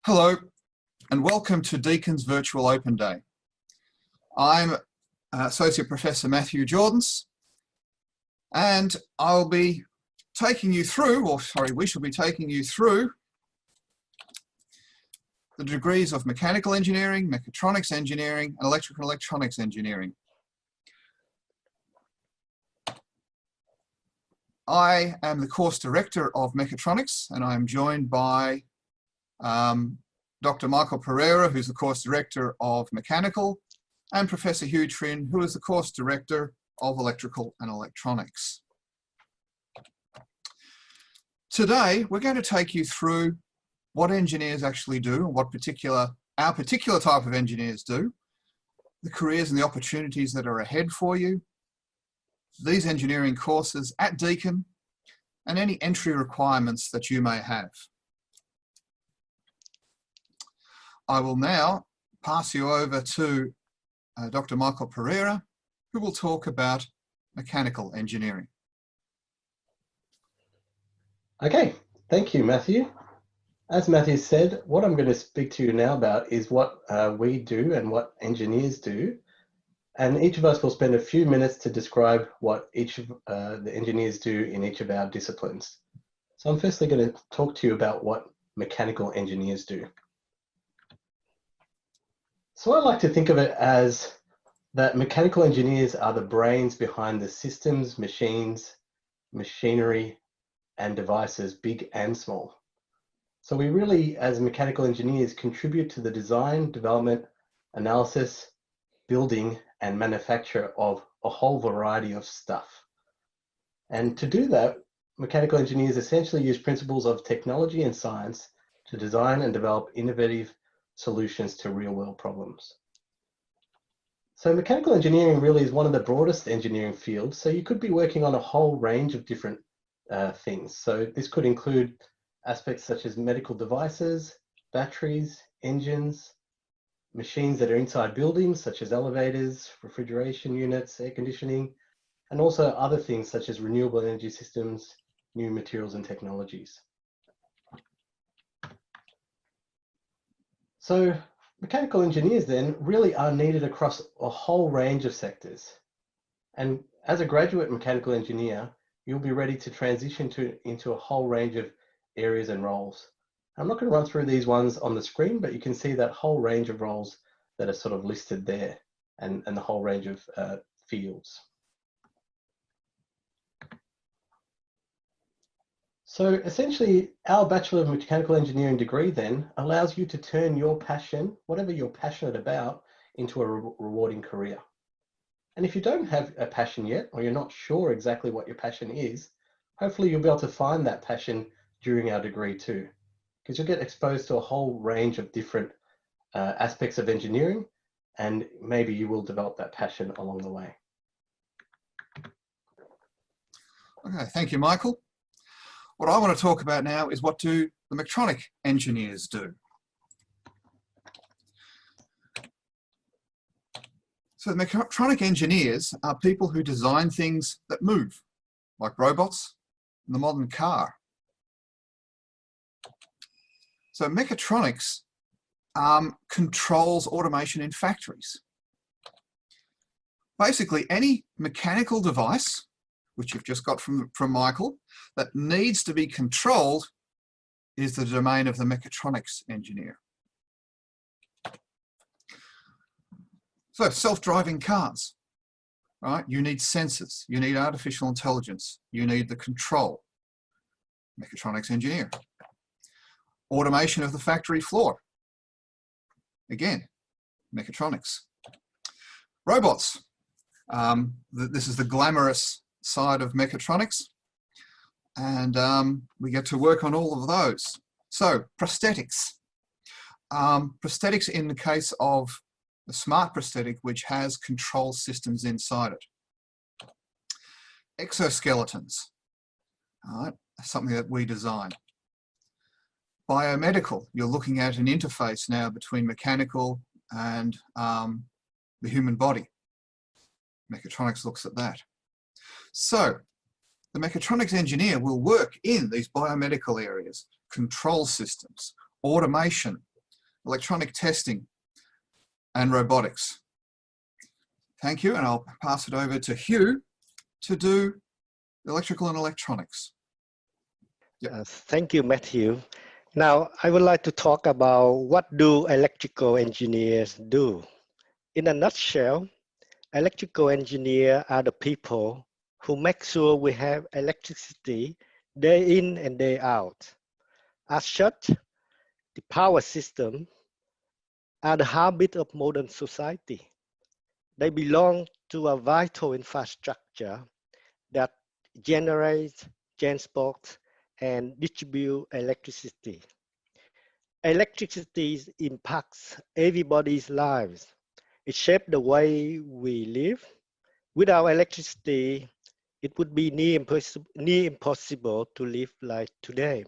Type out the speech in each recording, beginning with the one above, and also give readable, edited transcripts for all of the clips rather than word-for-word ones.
Hello and welcome to Deakin's Virtual Open Day. I'm Associate Professor Matthew Jordans and I'll be taking you through, we shall be taking you through the degrees of mechanical engineering, mechatronics engineering and electrical and electronics engineering. I am the course director of mechatronics and I'm joined by Dr. Michael Pereira, who's the course director of mechanical, and Professor Hugh Trin, who is the course director of electrical and electronics. Today, we're going to take you through what engineers actually do and what our particular type of engineers do, the careers and the opportunities that are ahead for you, these engineering courses at Deakin, and any entry requirements that you may have. I will now pass you over to Dr. Michael Pereira, who will talk about mechanical engineering. Okay, thank you, Matthew. As Matthew said, what I'm going to speak to you now about is what we do and what engineers do. And each of us will spend a few minutes to describe what each of the engineers do in each of our disciplines. So I'm firstly going to talk to you about what mechanical engineers do. So I like to think of it as that mechanical engineers are the brains behind the systems, machines, machinery, and devices, big and small. So we really, as mechanical engineers, contribute to the design, development, analysis, building, and manufacture of a whole variety of stuff. And to do that, mechanical engineers essentially use principles of technology and science to design and develop innovative solutions to real-world problems. So mechanical engineering really is one of the broadest engineering fields. So you could be working on a whole range of different things. So this could include aspects such as medical devices, batteries, engines, machines that are inside buildings such as elevators, refrigeration units, air conditioning, and also other things such as renewable energy systems, new materials and technologies. So mechanical engineers then really are needed across a whole range of sectors. And as a graduate mechanical engineer, you'll be ready to transition into a whole range of areas and roles. I'm not going to run through these ones on the screen, but you can see that whole range of roles that are sort of listed there and the whole range of fields. So essentially, our Bachelor of Mechanical Engineering degree then allows you to turn your passion, whatever you're passionate about, into a rewarding career. And if you don't have a passion yet, or you're not sure exactly what your passion is, hopefully you'll be able to find that passion during our degree too, because you'll get exposed to a whole range of different aspects of engineering, and maybe you will develop that passion along the way. Okay, thank you, Michael. What I want to talk about now is what do the mechatronic engineers do. So the mechatronic engineers are people who design things that move, like robots and the modern car. So mechatronics controls automation in factories. Basically, any mechanical device, which you've just got from Michael, that needs to be controlled is the domain of the mechatronics engineer. So self-driving cars, right? You need sensors, you need artificial intelligence, you need the control. Mechatronics engineer. Automation of the factory floor. Again, mechatronics. Robots. This is the glamorous side of mechatronics, and we get to work on all of those. So prosthetics. Prosthetics in the case of a smart prosthetic which has control systems inside it. Exoskeletons, all right, something that we design. Biomedical, you're looking at an interface now between mechanical and the human body. Mechatronics looks at that. So the mechatronics engineer will work in these biomedical areas, control systems, automation, electronic testing, and robotics. Thank you, and I'll pass it over to Hugh to do electrical and electronics. Yep. Thank you, Matthew. Now, I would like to talk about what do electrical engineers do. In a nutshell, electrical engineers are the people who make sure we have electricity day in and day out. As such, the power system are the heartbeat of modern society. They belong to a vital infrastructure that generates, transports, and distributes electricity. Electricity impacts everybody's lives. It shapes the way we live. Without electricity, it would be near impossible to live like today.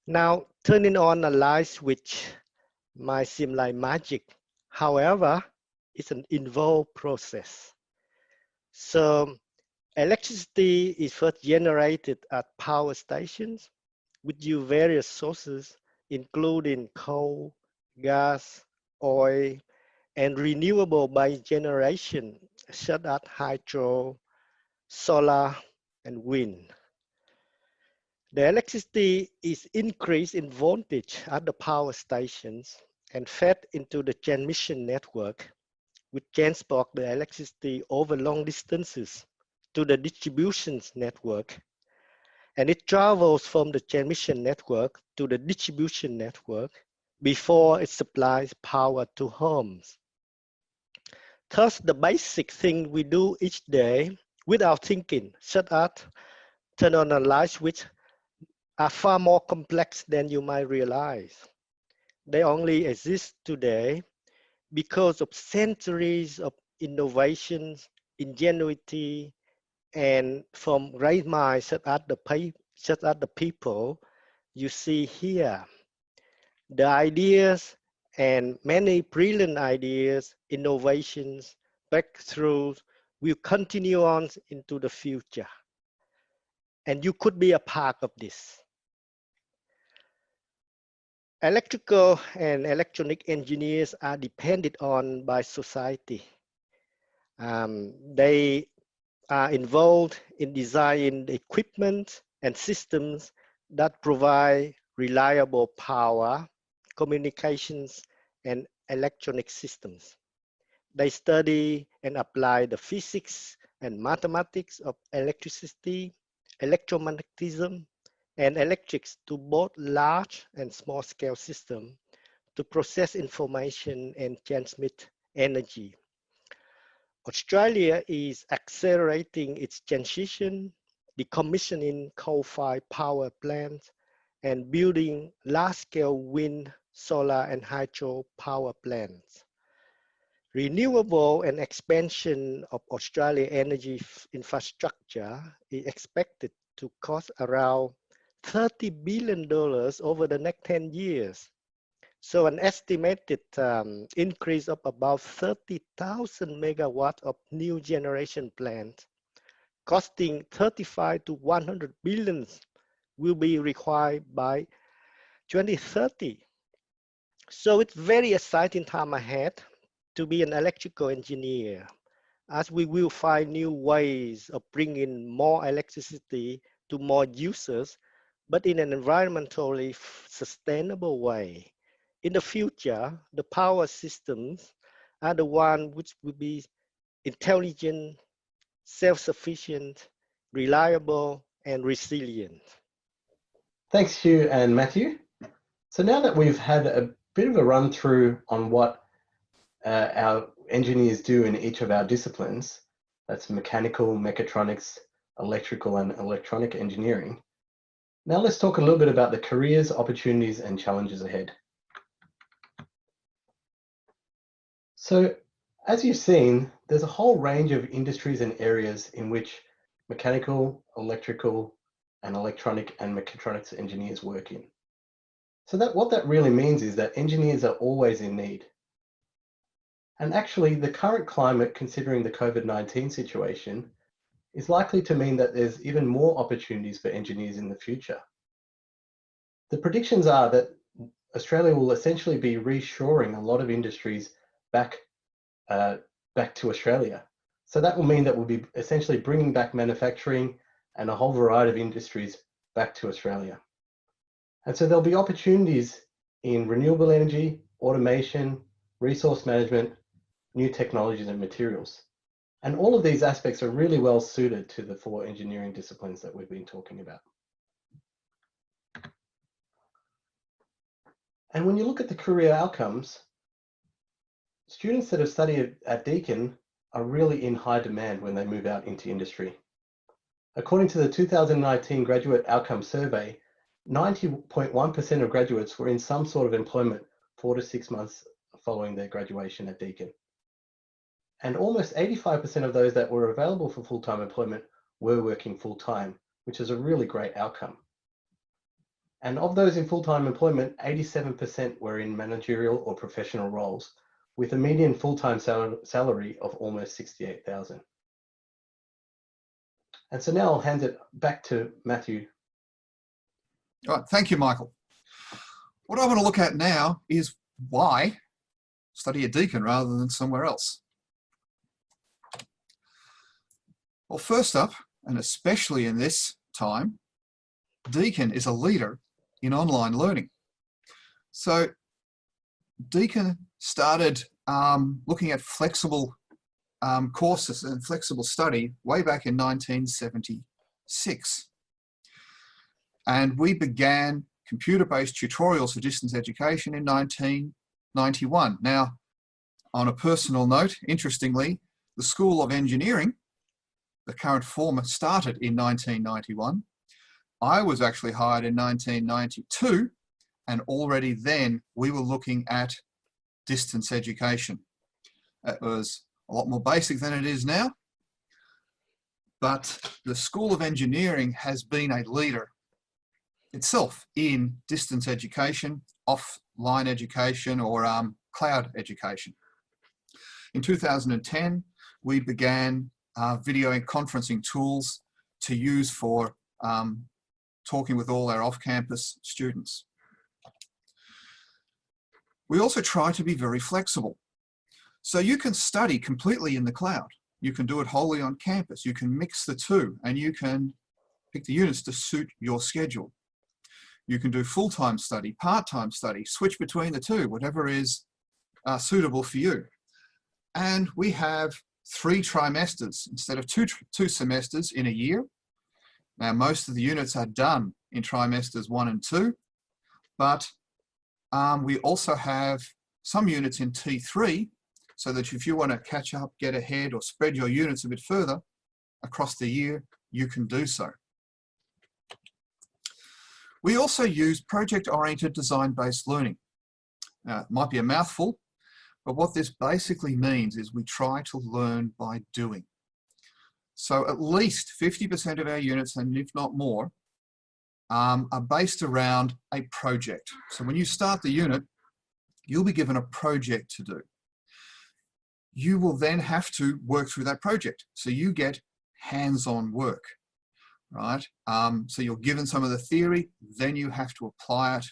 Now, turning on a light switch might seem like magic. However, it's an involved process. So, electricity is first generated at power stations with various sources, including coal, gas, oil, and renewable by generation, such as hydro, solar, and wind. The electricity is increased in voltage at the power stations and fed into the transmission network, which transport the electricity over long distances to the distribution network. And it travels from the transmission network to the distribution network before it supplies power to homes. Thus, the basic thing we do each day without thinking, such as turn on a light switch, are far more complex than you might realize. They only exist today because of centuries of innovations, ingenuity, and from great minds such as the people you see here. The ideas and many brilliant ideas, innovations, breakthroughs will continue on into the future. And you could be a part of this. Electrical and electronic engineers are depended on by society. They are involved in designing the equipment and systems that provide reliable power, communications, and electronic systems. They study and apply the physics and mathematics of electricity, electromagnetism, and electrics to both large and small scale systems to process information and transmit energy. Australia is accelerating its transition, decommissioning coal-fired power plants, and building large-scale wind, solar, and hydro power plants. Renewable and expansion of Australia's energy infrastructure is expected to cost around $30 billion over the next 10 years. So an estimated increase of about 30,000 megawatts of new generation plants costing 35 to 100 billion will be required by 2030. So it's very exciting time ahead to be an electrical engineer, as we will find new ways of bringing more electricity to more users, but in an environmentally sustainable way. In the future, the power systems are the ones which will be intelligent, self-sufficient, reliable, and resilient. Thanks, Hugh and Matthew. So now that we've had a bit of a run through on what our engineers do in each of our disciplines, that's mechanical, mechatronics, electrical, and electronic engineering. Now let's talk a little bit about the careers, opportunities, and challenges ahead. So as you've seen, there's a whole range of industries and areas in which mechanical, electrical, and electronic and mechatronics engineers work in. So what that really means is that engineers are always in need. And actually, the current climate, considering the COVID-19 situation, is likely to mean that there's even more opportunities for engineers in the future. The predictions are that Australia will essentially be reshoring a lot of industries back to Australia. So that will mean that we'll be essentially bringing back manufacturing and a whole variety of industries back to Australia. And so there'll be opportunities in renewable energy, automation, resource management, new technologies and materials. And all of these aspects are really well suited to the 4 engineering disciplines that we've been talking about. And when you look at the career outcomes, students that have studied at Deakin are really in high demand when they move out into industry. According to the 2019 Graduate Outcome Survey, 90.1% of graduates were in some sort of employment 4 to 6 months following their graduation at Deakin. And almost 85% of those that were available for full-time employment were working full-time, which is a really great outcome. And of those in full-time employment, 87% were in managerial or professional roles, with a median full-time salary of almost $68,000. And so now I'll hand it back to Matthew. All right, thank you, Michael. What I want to look at now is why study at Deakin rather than somewhere else. Well, first up, and especially in this time, Deakin is a leader in online learning. So Deakin started looking at flexible courses and flexible study way back in 1976. And we began computer-based tutorials for distance education in 1991. Now, on a personal note, interestingly, the School of Engineering, the current former, started in 1991. I was actually hired in 1992, and already then we were looking at distance education. It was a lot more basic than it is now, but the School of Engineering has been a leader itself in distance education, offline education, or cloud education. In 2010, we began video and conferencing tools to use for talking with all our off-campus students. We also try to be very flexible. So you can study completely in the cloud. You can do it wholly on campus. You can mix the two, and you can pick the units to suit your schedule. You can do full-time study, part-time study, switch between the two, whatever is suitable for you. And we have 3 trimesters instead of two semesters in a year. Now, most of the units are done in trimesters 1 and 2, but we also have some units in T3, so that if you want to catch up, get ahead, or spread your units a bit further across the year, you can do so. We also use project-oriented design-based learning. Now, it might be a mouthful, but what this basically means is we try to learn by doing. So at least 50% of our units, and if not more, are based around a project. So when you start the unit, you'll be given a project to do. You will then have to work through that project. So you get hands-on work, right? So you're given some of the theory, then you have to apply it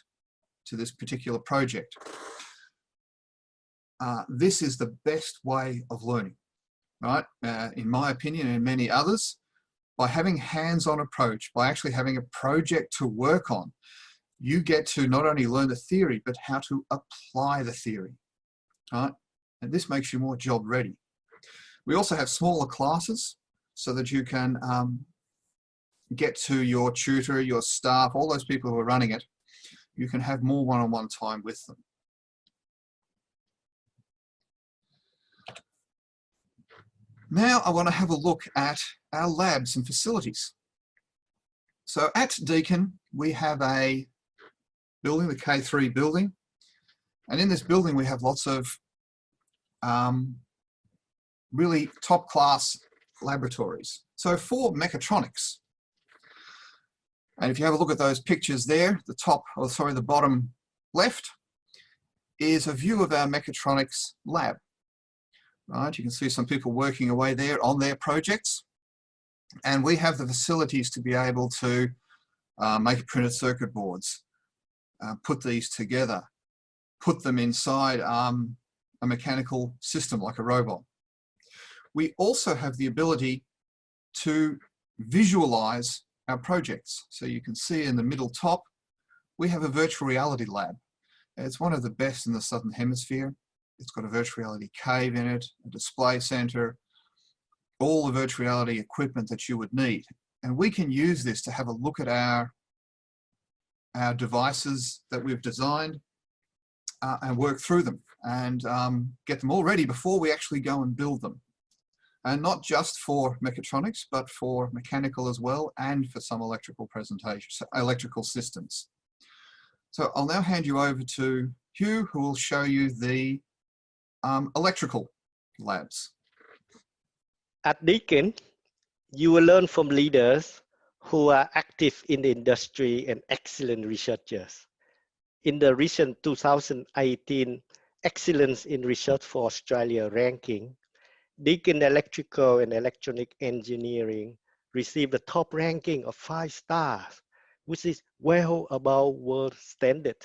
to this particular project. This is the best way of learning, right? In my opinion and many others, by having hands-on approach, by actually having a project to work on, you get to not only learn the theory, but how to apply the theory, right? And this makes you more job ready. We also have smaller classes so that you can get to your tutor, your staff, all those people who are running it. You can have more one-on-one time with them. Now I want to have a look at our labs and facilities. So at Deakin, we have a building, the K3 building. And in this building, we have lots of really top-class laboratories. So for mechatronics, and if you have a look at those pictures there, the bottom left is a view of our mechatronics lab. Right, you can see some people working away there on their projects, and we have the facilities to be able to make printed circuit boards, put these together, put them inside a mechanical system like a robot. We also have the ability to visualize our projects. So you can see in the middle top, we have a virtual reality lab. It's one of the best in the Southern Hemisphere. It's got a virtual reality cave in it, a display center, all the virtual reality equipment that you would need. And we can use this to have a look at our devices that we've designed and work through them and get them all ready before we actually go and build them. And not just for mechatronics, but for mechanical as well, and for some electrical presentations, electrical systems. So I'll now hand you over to Hugh, who will show you the electrical labs. At Deakin, you will learn from leaders who are active in the industry and excellent researchers. In the recent 2018 Excellence in Research for Australia ranking, Deakin Electrical and Electronic Engineering received the top ranking of 5 stars, which is well above world standard.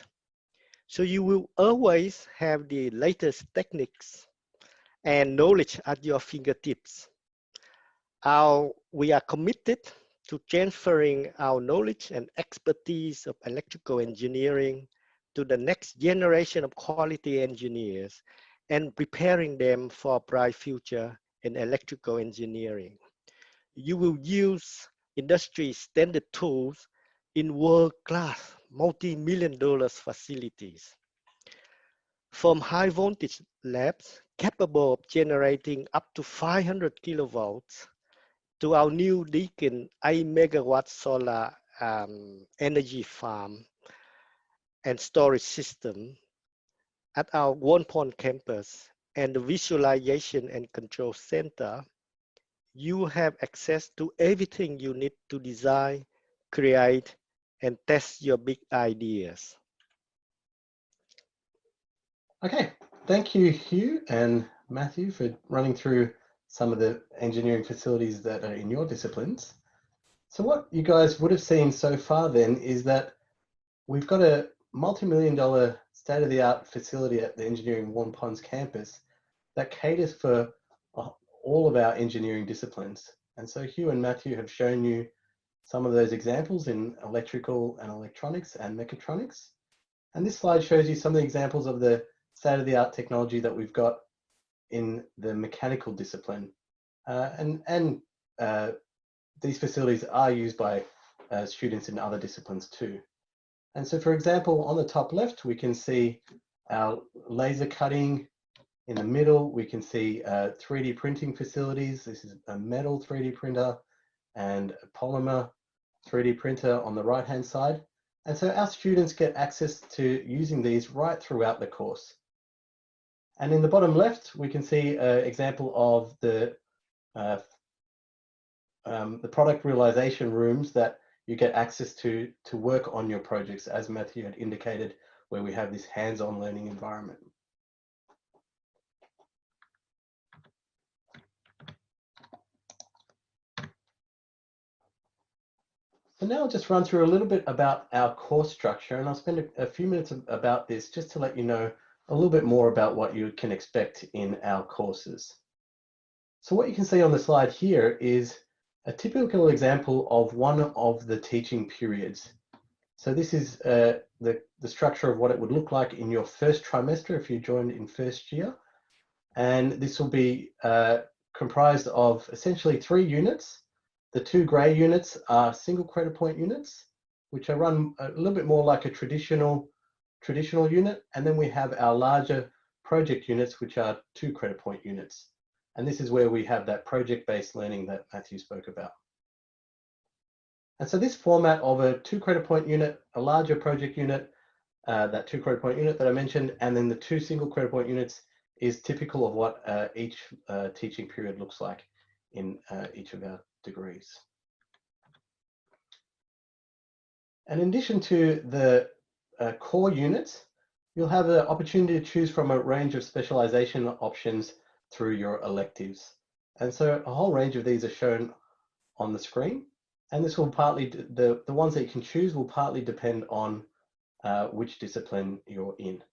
So you will always have the latest techniques and knowledge at your fingertips. We are committed to transferring our knowledge and expertise of electrical engineering to the next generation of quality engineers and preparing them for a bright future in electrical engineering. You will use industry standard tools in world-class multi-million-dollar facilities. From high voltage labs capable of generating up to 500 kilovolts to our new Deakin 8 megawatt solar energy farm and storage system at our Waurn Ponds campus and the visualization and control center, you have access to everything you need to design, create, and test your big ideas. Okay, thank you, Hugh and Matthew, for running through some of the engineering facilities that are in your disciplines. So what you guys would have seen so far then is that we've got a multi-million-dollar state-of-the-art facility at the Engineering Waurn Ponds campus that caters for all of our engineering disciplines. And so Hugh and Matthew have shown you some of those examples in electrical and electronics and mechatronics. And this slide shows you some of the examples of the state-of-the-art technology that we've got in the mechanical discipline. These facilities are used by students in other disciplines too. And so, for example, on the top left, we can see our laser cutting. In the middle, we can see 3D printing facilities. This is a metal 3D printer and a polymer 3D printer on the right-hand side. And so our students get access to using these right throughout the course. And in the bottom left, we can see an example of the product realization rooms that you get access to work on your projects, as Matthew had indicated, where we have this hands-on learning environment. So now I'll just run through a little bit about our course structure, and I'll spend a few minutes about this just to let you know a little bit more about what you can expect in our courses. So what you can see on the slide here is a typical example of one of the teaching periods. So this is the structure of what it would look like in your first trimester if you joined in first year. And this will be comprised of essentially 3 units. The 2 grey units are single credit point units, which are run a little bit more like a traditional unit. And then we have our larger project units, which are 2 credit point units. And this is where we have that project-based learning that Matthew spoke about. And so this format of a 2 credit point unit, a larger project unit, that 2 credit point unit that I mentioned, and then the 2 single credit point units is typical of what each teaching period looks like in each of our degrees. And in addition to the core units, you'll have the opportunity to choose from a range of specialisation options through your electives. And so a whole range of these are shown on the screen. And this will partly, the ones that you can choose will partly depend on which discipline you're in.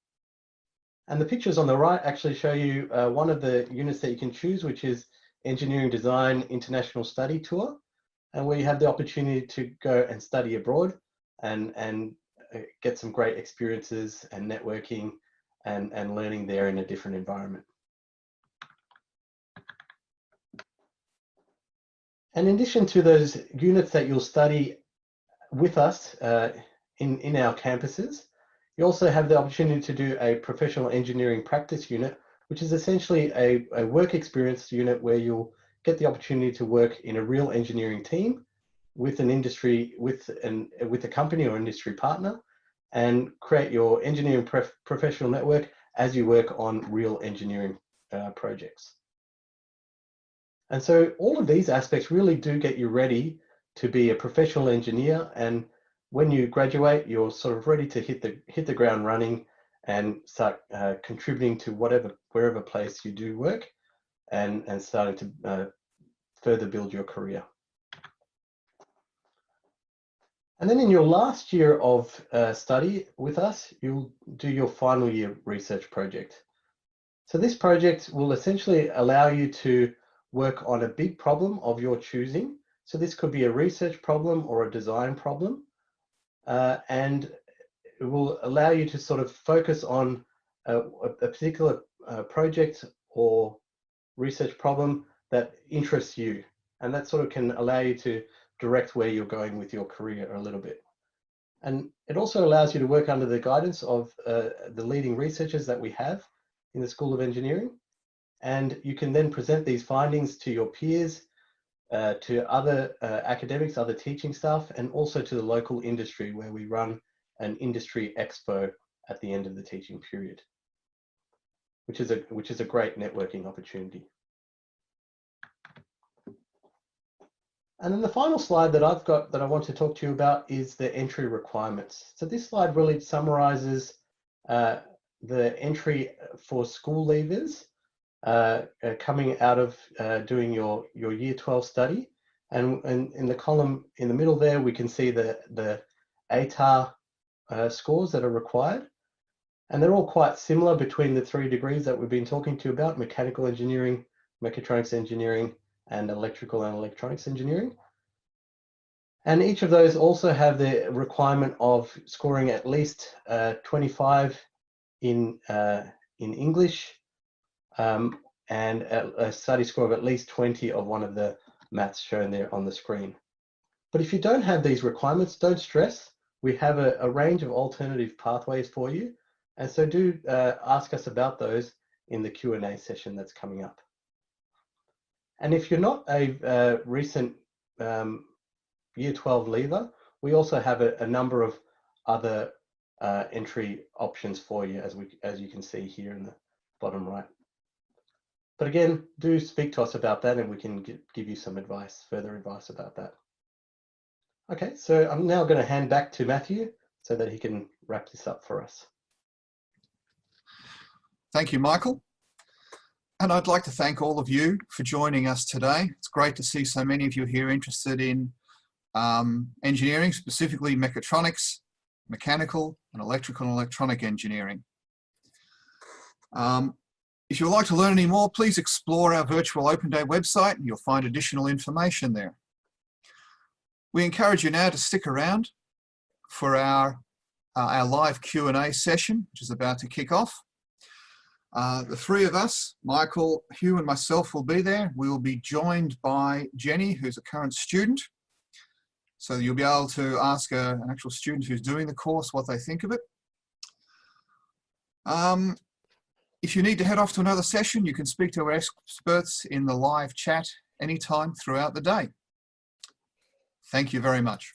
And the pictures on the right actually show you one of the units that you can choose, which is Engineering Design International Study Tour, and where you have the opportunity to go and study abroad and get some great experiences and networking and learning there in a different environment. And in addition to those units that you'll study with us in our campuses, you also have the opportunity to do a professional engineering practice unit, which is essentially a work experience unit where you'll get the opportunity to work in a real engineering team with an industry, with a company or industry partner, and create your engineering professional network as you work on real engineering projects. And so all of these aspects really do get you ready to be a professional engineer, and when you graduate, you're sort of ready to hit the ground running and start contributing to wherever place you do work, and starting to further build your career. And then in your last year of study with us, you'll do your final year research project. So this project will essentially allow you to work on a big problem of your choosing. So this could be a research problem or a design problem. And it will allow you to sort of focus on a particular project or research problem that interests you. And that sort of can allow you to direct where you're going with your career a little bit. And it also allows you to work under the guidance of the leading researchers that we have in the School of Engineering. And you can then present these findings to your peers, to other academics, other teaching staff, and also to the local industry, where we run an industry expo at the end of the teaching period, which is a great networking opportunity. And then the final slide that I've got that I want to talk to you about is the entry requirements. So this slide really summarizes the entry for school leavers coming out of doing your year 12 study. And in the column in the middle there, we can see the ATAR scores that are required. And they're all quite similar between the 3 degrees that we've been talking to you about: mechanical engineering, mechatronics engineering, and electrical and electronics engineering. And each of those also have the requirement of scoring at least 25 in English, and a study score of at least 20 of one of the maths shown there on the screen. But if you don't have these requirements, don't stress. We have a range of alternative pathways for you. And so do ask us about those in the Q&A session that's coming up. And if you're not a recent Year 12 leaver, we also have a number of other entry options for you, as you can see here in the bottom right. But again, do speak to us about that, and we can give you some advice, further advice about that. Okay, so I'm now going to hand back to Matthew so that he can wrap this up for us. Thank you, Michael. And I'd like to thank all of you for joining us today. It's great to see so many of you here interested in engineering, specifically mechatronics, mechanical and electrical and electronic engineering. If you'd like to learn any more, please explore our virtual Open Day website and you'll find additional information there. We encourage you now to stick around for our live Q&A session, which is about to kick off. The 3 of us, Michael, Hugh and myself, will be there. We will be joined by Jenny, who's a current student. So you'll be able to ask an actual student who's doing the course what they think of it. If you need to head off to another session, you can speak to our experts in the live chat anytime throughout the day. Thank you very much.